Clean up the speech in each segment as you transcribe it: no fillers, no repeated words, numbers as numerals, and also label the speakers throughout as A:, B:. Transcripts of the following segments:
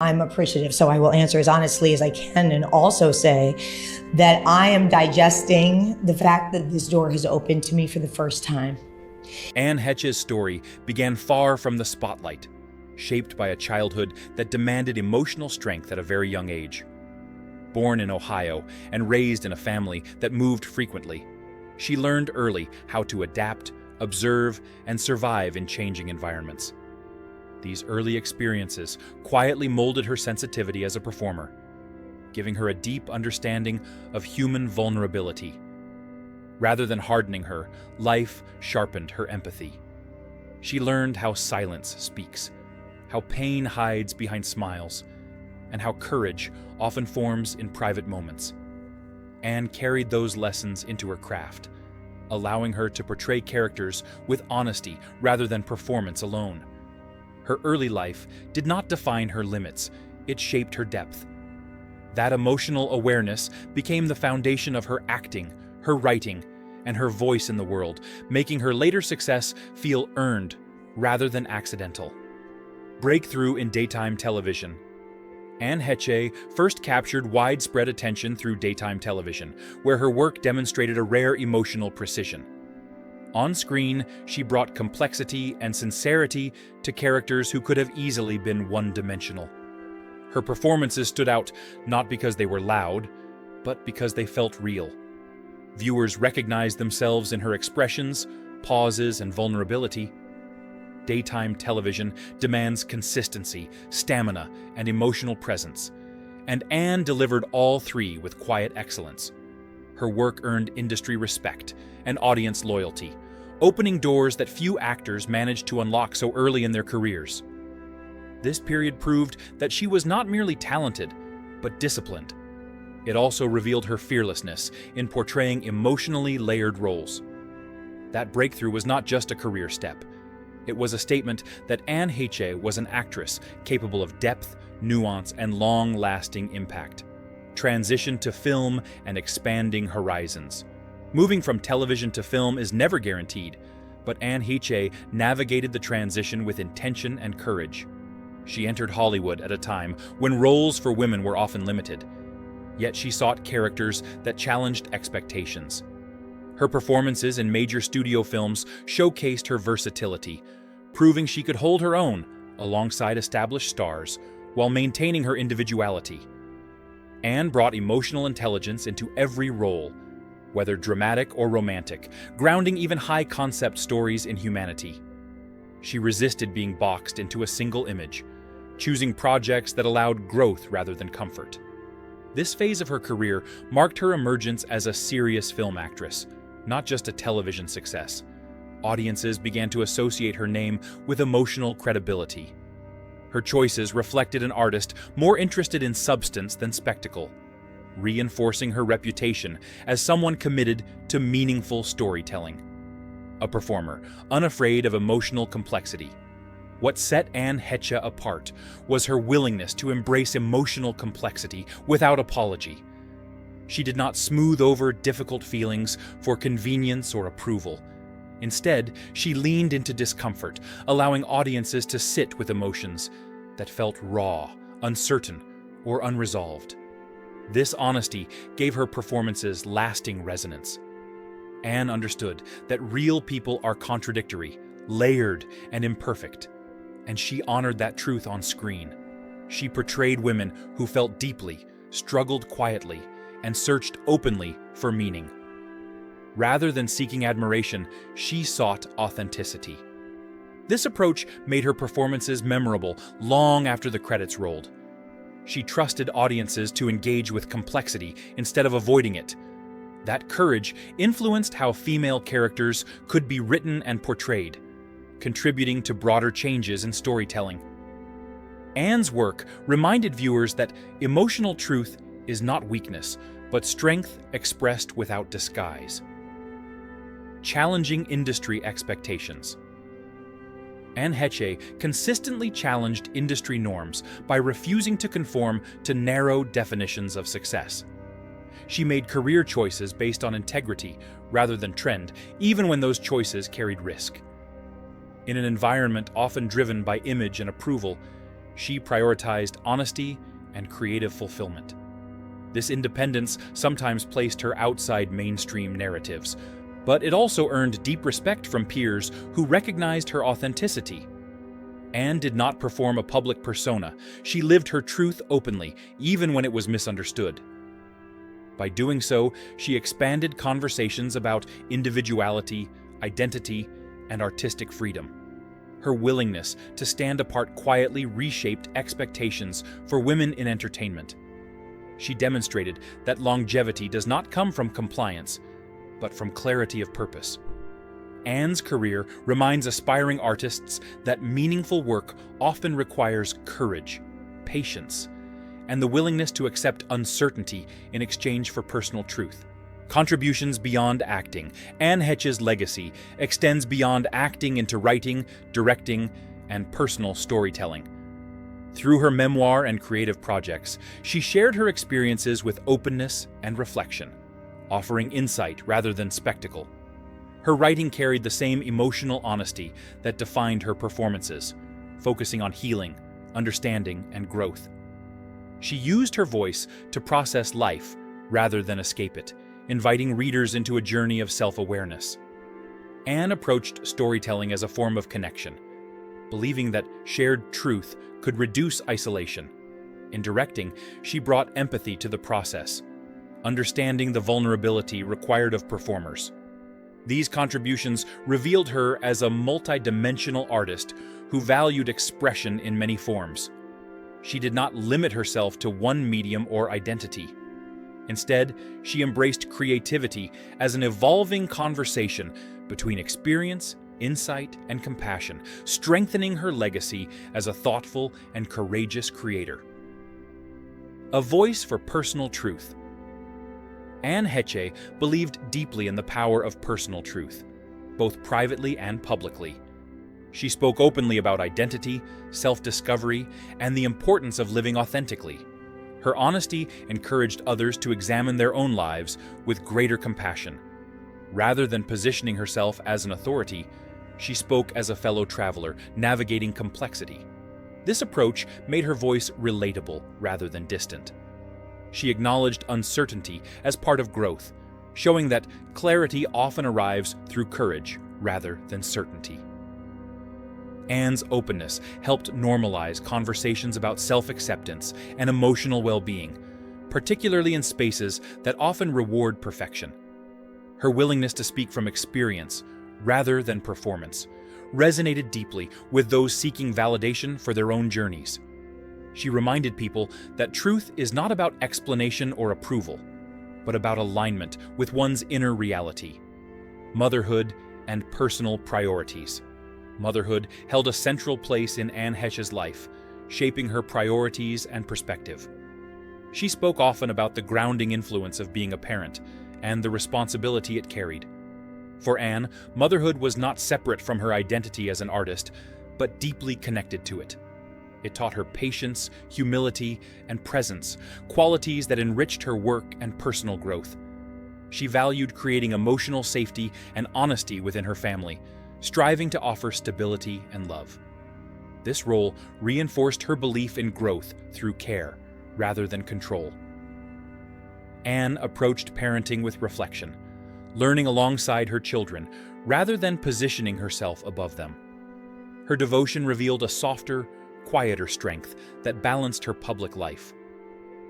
A: I'm appreciative, so I will answer as honestly as I can and also say that I am digesting the fact that this door has opened to me for the first time.
B: Anne Heche's story began far from the spotlight, shaped by a childhood that demanded emotional strength at a very young age. Born in Ohio and raised in a family that moved frequently, she learned early how to adapt, observe, and survive in changing environments. These early experiences quietly molded her sensitivity as a performer, giving her a deep understanding of human vulnerability. Rather than hardening her, life sharpened her empathy. She learned how silence speaks, how pain hides behind smiles, and how courage often forms in private moments. Anne carried those lessons into her craft, allowing her to portray characters with honesty rather than performance alone. Her early life did not define her limits, it shaped her depth. That emotional awareness became the foundation of her acting, her writing, and her voice in the world, making her later success feel earned rather than accidental. Breakthrough in daytime television. Anne Heche first captured widespread attention through daytime television, where her work demonstrated a rare emotional precision. On screen, she brought complexity and sincerity to characters who could have easily been one-dimensional. Her performances stood out not because they were loud, but because they felt real. Viewers recognized themselves in her expressions, pauses, and vulnerability. Daytime television demands consistency, stamina, and emotional presence, and Anne delivered all three with quiet excellence. Her work earned industry respect and audience loyalty, opening doors that few actors managed to unlock so early in their careers. This period proved that she was not merely talented, but disciplined. It also revealed her fearlessness in portraying emotionally layered roles. That breakthrough was not just a career step. It was a statement that Anne Heche was an actress capable of depth, nuance, and long-lasting impact. Transition to film and expanding horizons. Moving from television to film is never guaranteed, but Anne Heche navigated the transition with intention and courage. She entered Hollywood at a time when roles for women were often limited, yet she sought characters that challenged expectations. Her performances in major studio films showcased her versatility, proving she could hold her own alongside established stars while maintaining her individuality. Anne brought emotional intelligence into every role, whether dramatic or romantic, grounding even high-concept stories in humanity. She resisted being boxed into a single image, choosing projects that allowed growth rather than comfort. This phase of her career marked her emergence as a serious film actress, not just a television success. Audiences began to associate her name with emotional credibility. Her choices reflected an artist more interested in substance than spectacle, reinforcing her reputation as someone committed to meaningful storytelling. A performer, unafraid of emotional complexity. What set Anne Heche apart was her willingness to embrace emotional complexity without apology. She did not smooth over difficult feelings for convenience or approval. Instead, she leaned into discomfort, allowing audiences to sit with emotions that felt raw, uncertain, or unresolved. This honesty gave her performances lasting resonance. Anne understood that real people are contradictory, layered, and imperfect, and she honored that truth on screen. She portrayed women who felt deeply, struggled quietly, and searched openly for meaning. Rather than seeking admiration, she sought authenticity. This approach made her performances memorable long after the credits rolled. She trusted audiences to engage with complexity instead of avoiding it. That courage influenced how female characters could be written and portrayed, contributing to broader changes in storytelling. Anne's work reminded viewers that emotional truth is not weakness, but strength expressed without disguise. Challenging industry expectations. Anne Heche consistently challenged industry norms by refusing to conform to narrow definitions of success. She made career choices based on integrity rather than trend, even when those choices carried risk. In an environment often driven by image and approval, She prioritized honesty and creative fulfillment. This independence sometimes placed her outside mainstream narratives, but it also earned deep respect from peers who recognized her authenticity. Anne did not perform a public persona. She lived her truth openly, even when it was misunderstood. By doing so, she expanded conversations about individuality, identity, and artistic freedom. Her willingness to stand apart quietly reshaped expectations for women in entertainment. She demonstrated that longevity does not come from compliance, but from clarity of purpose. Anne's career reminds aspiring artists that meaningful work often requires courage, patience, and the willingness to accept uncertainty in exchange for personal truth. Contributions beyond acting. Anne Heche's legacy extends beyond acting into writing, directing, and personal storytelling. Through her memoir and creative projects, she shared her experiences with openness and reflection, offering insight rather than spectacle. Her writing carried the same emotional honesty that defined her performances, focusing on healing, understanding, and growth. She used her voice to process life rather than escape it, inviting readers into a journey of self-awareness. Anne approached storytelling as a form of connection, believing that shared truth could reduce isolation. In directing, she brought empathy to the process, understanding the vulnerability required of performers. These contributions revealed her as a multidimensional artist who valued expression in many forms. She did not limit herself to one medium or identity. Instead, she embraced creativity as an evolving conversation between experience, insight, and compassion, strengthening her legacy as a thoughtful and courageous creator. A voice for personal truth. Anne Heche believed deeply in the power of personal truth, both privately and publicly. She spoke openly about identity, self-discovery, and the importance of living authentically. Her honesty encouraged others to examine their own lives with greater compassion. Rather than positioning herself as an authority, she spoke as a fellow traveler, navigating complexity. This approach made her voice relatable rather than distant. She acknowledged uncertainty as part of growth, showing that clarity often arrives through courage rather than certainty. Anne's openness helped normalize conversations about self-acceptance and emotional well-being, particularly in spaces that often reward perfection. Her willingness to speak from experience rather than performance resonated deeply with those seeking validation for their own journeys. She reminded people that truth is not about explanation or approval, but about alignment with one's inner reality, motherhood, and personal priorities. Motherhood held a central place in Anne Heche's life, shaping her priorities and perspective. She spoke often about the grounding influence of being a parent and the responsibility it carried. For Anne, motherhood was not separate from her identity as an artist, but deeply connected to it. It taught her patience, humility, and presence, qualities that enriched her work and personal growth. She valued creating emotional safety and honesty within her family, striving to offer stability and love. This role reinforced her belief in growth through care rather than control. Anne approached parenting with reflection, learning alongside her children rather than positioning herself above them. Her devotion revealed a softer, quieter strength that balanced her public life.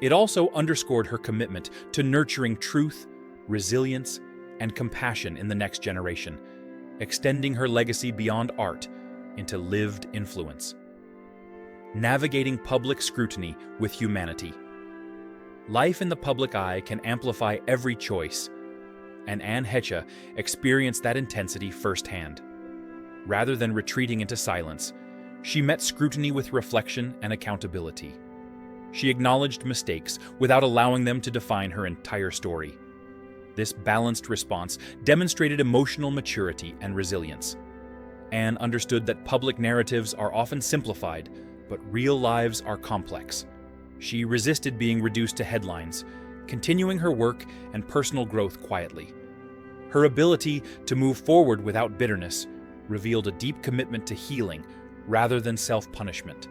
B: It also underscored her commitment to nurturing truth, resilience, and compassion in the next generation, extending her legacy beyond art into lived influence. Navigating public scrutiny with humanity. Life in the public eye can amplify every choice, and Anne Heche experienced that intensity firsthand. Rather than retreating into silence, she met scrutiny with reflection and accountability. She acknowledged mistakes without allowing them to define her entire story. This balanced response demonstrated emotional maturity and resilience. Anne understood that public narratives are often simplified, but real lives are complex. She resisted being reduced to headlines, continuing her work and personal growth quietly. Her ability to move forward without bitterness revealed a deep commitment to healing rather than self-punishment.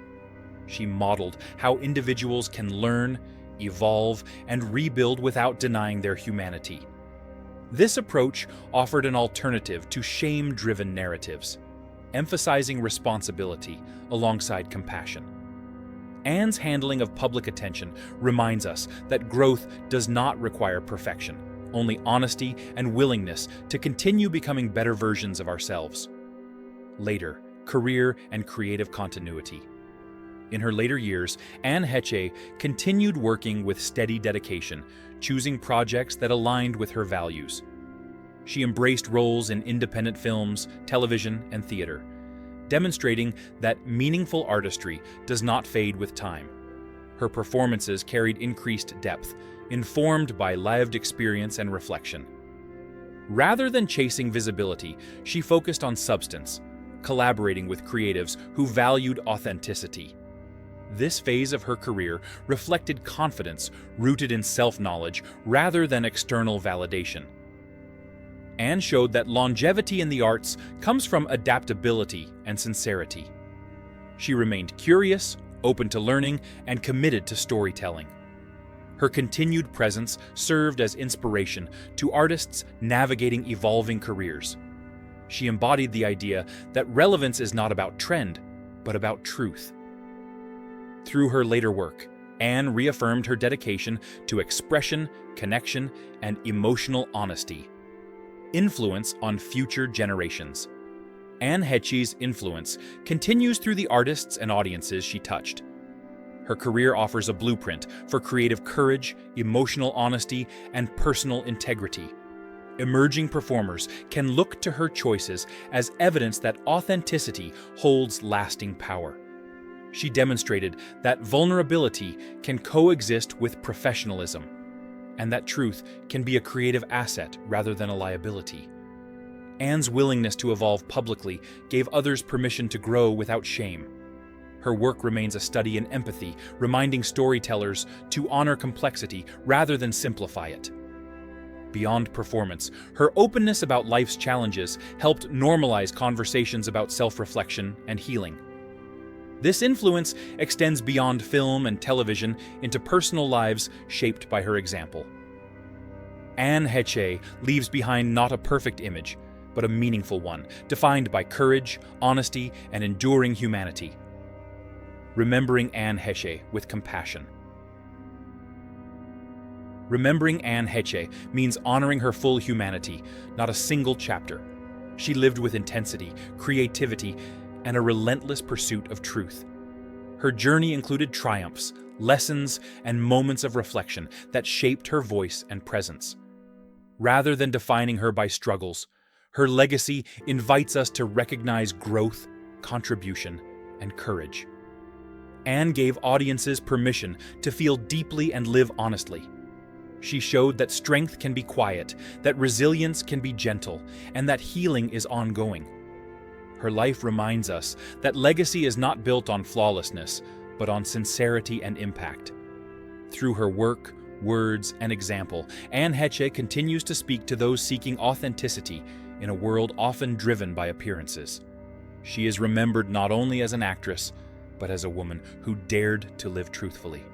B: She modeled how individuals can learn, evolve, and rebuild without denying their humanity. This approach offered an alternative to shame-driven narratives, emphasizing responsibility alongside compassion. Anne's handling of public attention reminds us that growth does not require perfection, only honesty and willingness to continue becoming better versions of ourselves. Later, career and creative continuity. In her later years, Anne Heche continued working with steady dedication, choosing projects that aligned with her values. She embraced roles in independent films, television, and theater, demonstrating that meaningful artistry does not fade with time. Her performances carried increased depth, informed by lived experience and reflection. Rather than chasing visibility, she focused on substance, collaborating with creatives who valued authenticity. This phase of her career reflected confidence rooted in self-knowledge rather than external validation. Anne showed that longevity in the arts comes from adaptability and sincerity. She remained curious, open to learning, and committed to storytelling. Her continued presence served as inspiration to artists navigating evolving careers. She embodied the idea that relevance is not about trend, but about truth. Through her later work, Anne reaffirmed her dedication to expression, connection, and emotional honesty. Influence on future generations. Anne Heche's influence continues through the artists and audiences she touched. Her career offers a blueprint for creative courage, emotional honesty, and personal integrity. Emerging performers can look to her choices as evidence that authenticity holds lasting power. She demonstrated that vulnerability can coexist with professionalism, and that truth can be a creative asset rather than a liability. Anne's willingness to evolve publicly gave others permission to grow without shame. Her work remains a study in empathy, reminding storytellers to honor complexity rather than simplify it. Beyond performance, her openness about life's challenges helped normalize conversations about self-reflection and healing. This influence extends beyond film and television into personal lives shaped by her example. Anne Heche leaves behind not a perfect image, but a meaningful one, defined by courage, honesty, and enduring humanity. Remembering Anne Heche with compassion. Remembering Anne Heche means honoring her full humanity, not a single chapter. She lived with intensity, creativity, and a relentless pursuit of truth. Her journey included triumphs, lessons, and moments of reflection that shaped her voice and presence. Rather than defining her by struggles, her legacy invites us to recognize growth, contribution, and courage. Anne gave audiences permission to feel deeply and live honestly. She showed that strength can be quiet, that resilience can be gentle, and that healing is ongoing. Her life reminds us that legacy is not built on flawlessness, but on sincerity and impact. Through her work, words, and example, Anne Heche continues to speak to those seeking authenticity in a world often driven by appearances. She is remembered not only as an actress, but as a woman who dared to live truthfully.